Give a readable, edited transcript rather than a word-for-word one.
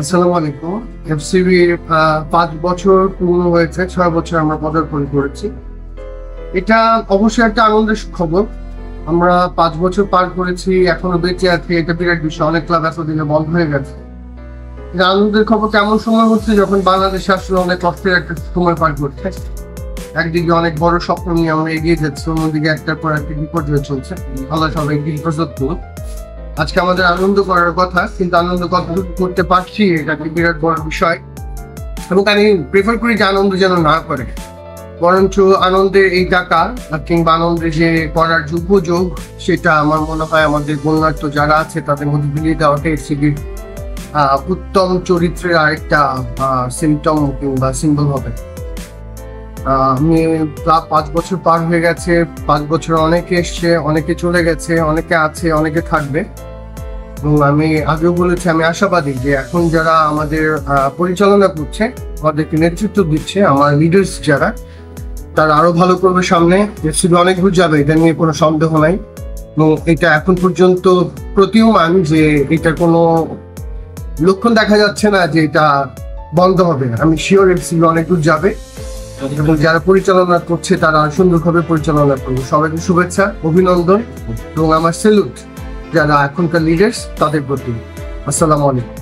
আসসালামু আলাইকুম। এফসিবি ৫ বছর পূর্ণ হয়েছে, ৬ বছর আমরা পদার্পণ করেছি। এটা অবশ্যই একটা আনন্দের খবর। আমরা ৫ বছর পার করেছি, এখনো বেঁচে আছি, এটা বিরাট বিষয়। অনেক ক্লাব এতদিনে বন্ধ হয়ে গেছে। এটা আনন্দের খবর কেমন সময় হচ্ছে যখন বাংলাদেশ আসলে অনেক কষ্টের একটা সময় পার করছে। একদিকে অনেক বড় স্বপ্ন নিয়ে আমরা এগিয়ে যাচ্ছি, অন্যদিকে একটার পর একটা বিপর্যয় চলছে। আল্লাহ সবাইকে হেফাজত করুন। আজকে আমাদের আনন্দ করার কথা, কিন্তু আনন্দ কতটুকু করতে পারছি এটা একটা বিরাট বড় বিষয়। এবং আমি প্রেফার করি যে আনন্দ যেন না করে, বরঞ্চ আনন্দের এই টাকা কিংবা আনন্দের যে করার উপযোগ, সেটা আমার মনে হয় আমাদের বন্যার্থ যারা আছে তাদের মধ্যে বিলিয়ে দেওয়াটাই এফসিবির উত্তম চরিত্রের আরেকটা সিমটম কিংবা সিম্বল হবে। আমি ক্লাব ৫ বছর পার হয়ে গেছে। ৫ বছর অনেকে এসছে, অনেকে চলে গেছে, অনেকে আছে, অনেকে থাকবে। এবং আমি আগেও বলেছি, আমি আশাবাদী যে এখন যারা আমাদের পরিচালনা করছে, আমাদেরকে নেতৃত্ব দিচ্ছে, আমার লিডার্স যারা, তারা আরো ভালো করবে সামনে। এফসিবি অনেক দূর যাবে, এটা নিয়ে কোনো সন্দেহ নাই। এবং এটা এখন পর্যন্ত প্রতীয়মান যে এটা কোনো লক্ষণ দেখা যাচ্ছে না যে এটা বন্ধ হবে। আমি শিওর এফসিবি অনেক দূর যাবে এবং যারা পরিচালনা করছে তারা সুন্দরভাবে পরিচালনা করবে। সবাইকে শুভেচ্ছা, অভিনন্দন এবং আমার স্যালুট যারা এখনকার লিডার্স তাদের প্রতি। আসসালামু আলাইকুম।